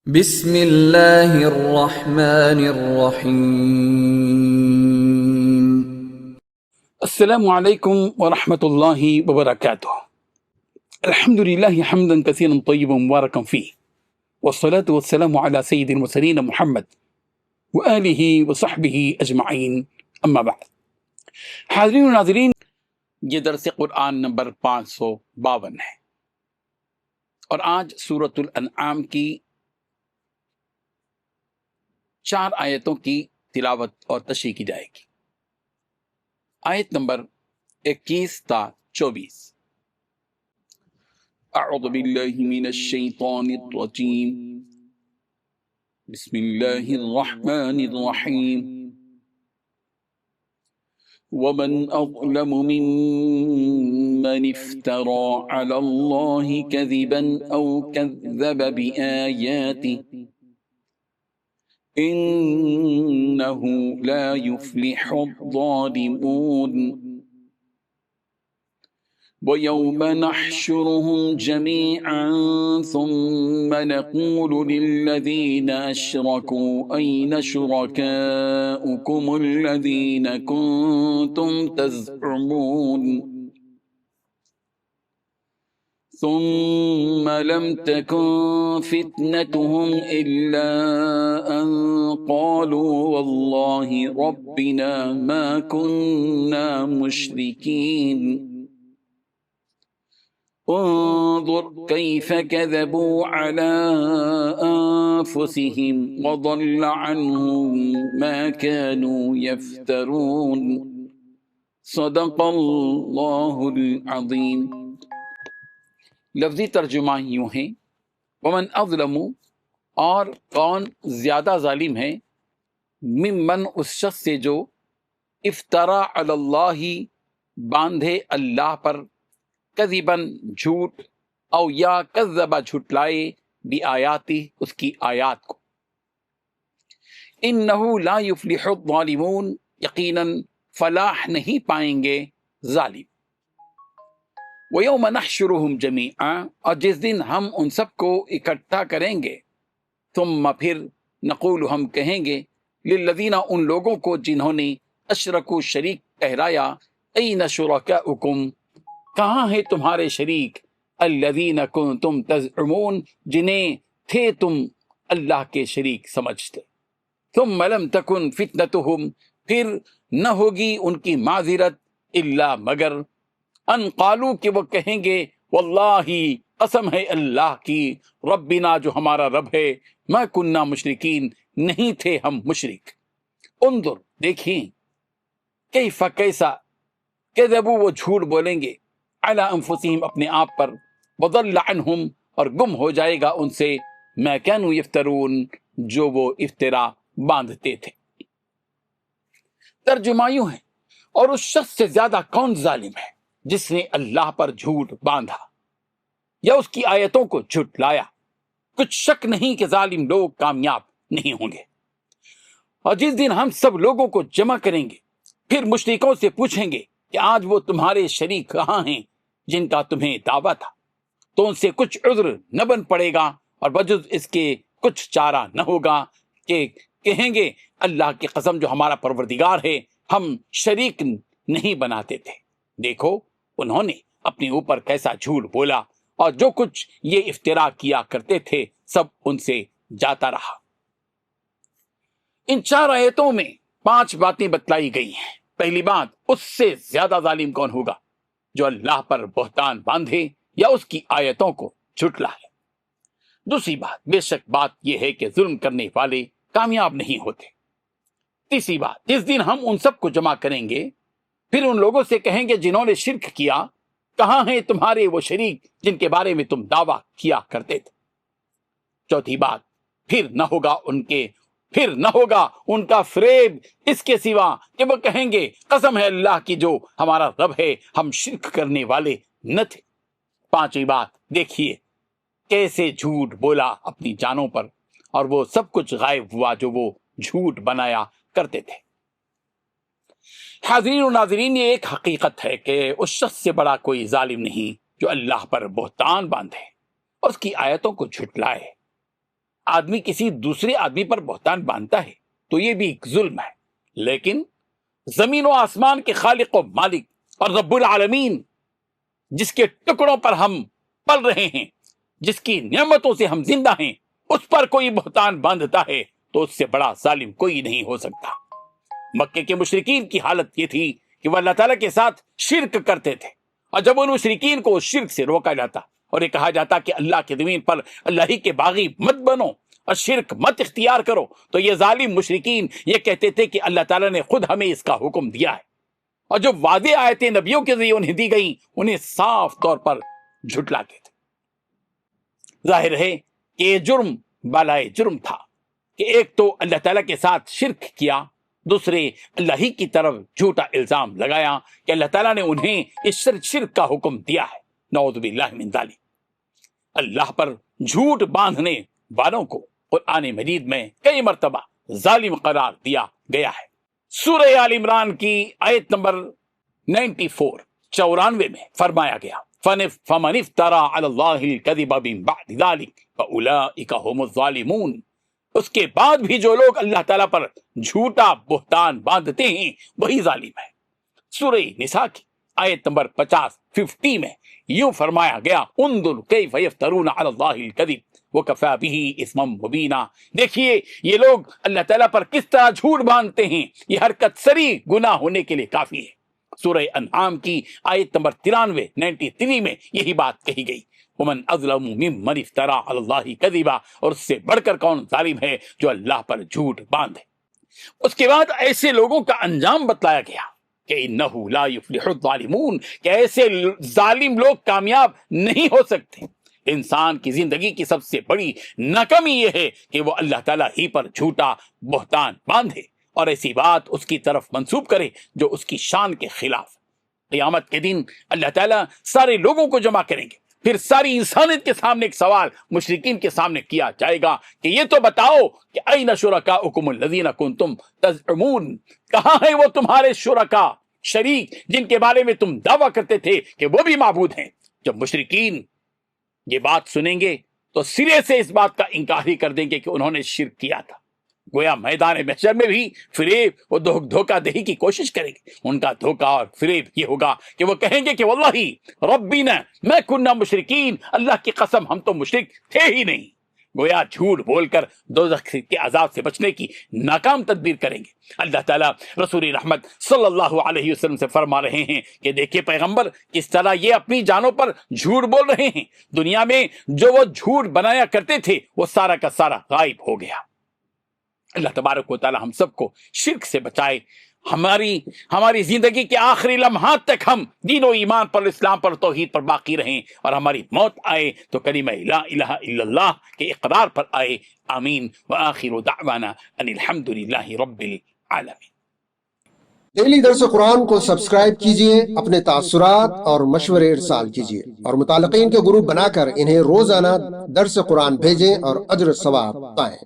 بسم اللہ الرحمن الرحیم۔ السلام علیکم ورحمۃ اللہ وبرکاتہ۔ الحمد للہ حمدا کثیرا طیبا مبارکا فیہ، والصلاة والسلام علی سید المرسلین محمد وآلہ وصحبہ اجمعین، اما بعد۔ حاضرین و ناظرین، یہ درس قرآن نمبر 552 ہے، اور آج سورۃ الانعام کی 4 آیتوں کی تلاوت اور تشریح کی جائے گی۔ آیت نمبر 21 تا 24۔ اعوذ باللہ من الشیطان الرجیم، بسم اللہ الرحمن الرحیم۔ ومن اظلم ممن افترى على اللہ كذبا او كذب بآیاته إنه لا يفلح الظالمون۔ ويوم نحشرهم جميعا ثم نقول للذين أشركوا أين شركاؤكم الذين كنتم تزعمون ثم لم تكن فتنتهم إلا أن قالوا والله ربنا ما كنا مشركين انظر كيف كذبوا على أنفسهم وضل عنهم ما كانوا يفترون۔ صدق اللہ العظیم۔ لفظی ترجمہ یوں ہے، ومن اظلم، اور کون زیادہ ظالم ہے، ممن، اس شخص سے جو افترا علی اللہ، باندھے اللہ پر، کذباً جھوٹ، او یا کذب جھٹلائے، بآیاتی، اس کی آیات کو۔ انہ لا یفلح الظالمون، یقیناً فلاح نہیں پائیں گے ظالم۔ وَيَوْمَ نَحْشُرُهُمْ جَمِيعًا، اور جس دن ہم ان سب کو اکٹھا کریں گے، ثم پھر نقول، ہم کہیں گے، للذین، ان لوگوں کو جنہوں نے اشرکو، شریک ٹھہرایا، این شرکاؤکم، کہاں ہیں تمہارے شریک، الذین کنتم تزعمون، جنہیں تھے تم اللہ کے شریک سمجھتے۔ ثم لم تکن فتنتہم، پھر نہ ہوگی ان کی معذرت، الا مگر، ان قالو، کہ وہ کہیں گے، واللہ، قسم ہے اللہ کی، ربنا، جو ہمارا رب ہے، ما کننا مشرکین، نہیں تھے ہم مشرک۔ انظر، دیکھیں، کیف، کیسا، کذبوا، وہ جھوٹ بولیں گے، علی انفسہم، اپنے آپ پر، وضل عنہم، اور گم ہو جائے گا ان سے، ما کانوا یفترون، جو وہ افطرا باندھتے تھے۔ ترجمہ یوں ہے، اور اس شخص سے زیادہ کون ظالم ہے جس نے اللہ پر جھوٹ باندھا یا اس کی آیتوں کو جھٹلایا۔ کچھ شک نہیں کہ ظالم لوگ کامیاب نہیں ہوں گے۔ اور جس دن ہم سب لوگوں کو جمع کریں گے، پھر مشرکوں سے پوچھیں گے کہ آج وہ تمہارے شریک کہاں ہیں جن کا تمہیں دعویٰ تھا، تو ان سے کچھ عذر نہ بن پڑے گا، اور بجز اس کے کچھ چارہ نہ ہوگا کہ کہیں گے، اللہ کی قسم، جو ہمارا پروردگار ہے، ہم شریک نہیں بناتے تھے۔ دیکھو انہوں نے اپنے اوپر کیسا جھوٹ بولا، اور جو کچھ یہ افترا کیا کرتے تھے سب ان سے جاتا رہا۔ ان 4 آیتوں میں 5 باتیں بتلائی گئی ہیں۔ پہلی بات، اس سے زیادہ ظالم کون ہوگا جو اللہ پر بہتان باندھے یا اس کی آیتوں کو جھٹلائے۔ دوسری بات، بے شک بات یہ ہے کہ ظلم کرنے والے کامیاب نہیں ہوتے۔ تیسری بات، جس دن ہم ان سب کو جمع کریں گے، پھر ان لوگوں سے کہیں گے جنہوں نے شرک کیا، کہاں ہیں تمہارے وہ شریک جن کے بارے میں تم دعویٰ کیا کرتے تھے۔ چوتھی بات، پھر نہ ہوگا ان کا فریب اس کے سوا کہ وہ کہیں گے، قسم ہے اللہ کی، جو ہمارا رب ہے، ہم شرک کرنے والے نہ تھے۔ پانچویں بات، دیکھیے کیسے جھوٹ بولا اپنی جانوں پر، اور وہ سب کچھ غائب ہوا جو وہ جھوٹ بنایا کرتے تھے۔ حاضرین و ناظرین، یہ ایک حقیقت ہے کہ اس شخص سے بڑا کوئی ظالم نہیں جو اللہ پر بہتان باندھے اور اس کی آیتوں کو جھٹلائے۔ آدمی کسی دوسرے آدمی پر بہتان باندھتا ہے تو یہ بھی ایک ظلم ہے، لیکن زمین و آسمان کے خالق و مالک اور رب العالمین جس کے ٹکڑوں پر ہم پل رہے ہیں، جس کی نعمتوں سے ہم زندہ ہیں، اس پر کوئی بہتان باندھتا ہے تو اس سے بڑا ظالم کوئی نہیں ہو سکتا۔ مکے کے مشرکین کی حالت یہ تھی کہ وہ اللہ تعالیٰ کے ساتھ شرک کرتے تھے، اور جب ان مشرکین کو اس شرک سے روکا جاتا اور یہ کہا جاتا کہ اللہ کی زمین پر اللہ ہی کے باغی مت بنو اور شرک مت اختیار کرو، تو یہ ظالم مشرکین یہ کہتے تھے کہ اللہ تعالیٰ نے خود ہمیں اس کا حکم دیا ہے، اور جو واضح آیتیں نبیوں کے ذریعے انہیں دی گئیں انہیں صاف طور پر جھٹلاتے تھے۔ ظاہر ہے کہ یہ جرم بالائے جرم تھا کہ ایک تو اللہ تعالیٰ کے ساتھ شرک کیا، دوسرے اللہ ہی کی طرف جھوٹا الزام لگایا کہ اللہ تعالیٰ نے انہیں اس شرک کا حکم دیا ہے۔ نعوذ باللہ من ذالک۔ اللہ پر جھوٹ باندھنے والوں کو قرآن مجید میں کئی مرتبہ ظالم قرار دیا گیا ہے۔ سورہ آل عمران کی آیت نمبر 94 میں فرمایا گیا فَمَنِ افْتَرَى عَلَى اللَّهِ الْكَذِبَ مِن بَعْدِ ذَلِكَ فَأُولَٰئِكَ هُمُ الظَّالِمُونَ۔ اس کے بعد بھی جو لوگ اللہ تعالیٰ پر جھوٹا بہتان باندھتے ہیں وہی ظالم ہے۔ سورہ نساء کی آیت نمبر 50 میں یوں فرمایا گیا انظر کیف یفترون علی اللہ الکذب وکفی بہ اثما مبینا۔ دیکھیے یہ لوگ اللہ تعالیٰ پر کس طرح جھوٹ باندھتے ہیں، یہ حرکت سری گناہ ہونے کے لیے کافی ہے۔ سورہ انعام کی آیت نمبر 93 میں یہی بات کہی گئی ومن اظلم ممن افترى علی اللہ کذبا، اور اس سے بڑھ کر کون ظالم ہے جو اللہ پر جھوٹ باندھے۔ اس کے بعد ایسے لوگوں کا انجام بتلایا گیا کہ انہ لا یفلح الظالمون، کہ ایسے ظالم لوگ کامیاب نہیں ہو سکتے۔ انسان کی زندگی کی سب سے بڑی ناکامی یہ ہے کہ وہ اللہ تعالیٰ ہی پر جھوٹا بہتان باندھے اور ایسی بات اس کی طرف منسوب کرے جو اس کی شان کے خلاف۔ قیامت کے دن اللہ تعالیٰ سارے لوگوں کو جمع کریں گے، پھر ساری انسانیت کے سامنے ایک سوال مشرکین کے سامنے کیا جائے گا کہ یہ تو بتاؤ کہ این شرکاؤکم الذین کنتم تزعمون، کہاں ہیں وہ تمہارے شرکا، شریک جن کے بارے میں تم دعویٰ کرتے تھے کہ وہ بھی معبود ہیں۔ جب مشرکین یہ بات سنیں گے تو سرے سے اس بات کا انکار ہی کر دیں گے کہ انہوں نے شرک کیا تھا۔ گویا میدان محشر میں بھی فریب و دھوکہ دہی کی کوشش کریں گے۔ ان کا دھوکہ اور فریب یہ ہوگا کہ وہ کہیں گے کہ واللہ ربنا ما کنا مشرکین، اللہ کی قسم ہم تو مشرک تھے ہی نہیں۔ گویا جھوٹ بول کر دوزخ کے عذاب سے بچنے کی ناکام تدبیر کریں گے۔ اللہ تعالیٰ رسول رحمت صلی اللہ علیہ وسلم سے فرما رہے ہیں کہ دیکھیے پیغمبر کس طرح یہ اپنی جانوں پر جھوٹ بول رہے ہیں، دنیا میں جو وہ جھوٹ بنایا کرتے تھے وہ سارا کا سارا غائب ہو گیا۔ اللہ تبارک و تعالی ہم سب کو شرک سے بچائے، ہماری زندگی کے آخری لمحات تک ہم دین و ایمان پر، اسلام پر، توحید پر باقی رہیں، اور ہماری موت آئے تو کلمہ لا الہ الا اللہ کے اقرار پر آئے۔ آمین۔ وآخر دعوانا ان الحمد للہ رب العالمین۔ ڈیلی درس قرآن کو سبسکرائب کیجئے، اپنے تاثرات اور مشورے ارسال کیجئے، اور متعلقین کے گروپ بنا کر انہیں روزانہ درس قرآن بھیجیں اور اجر ثواب پائیں۔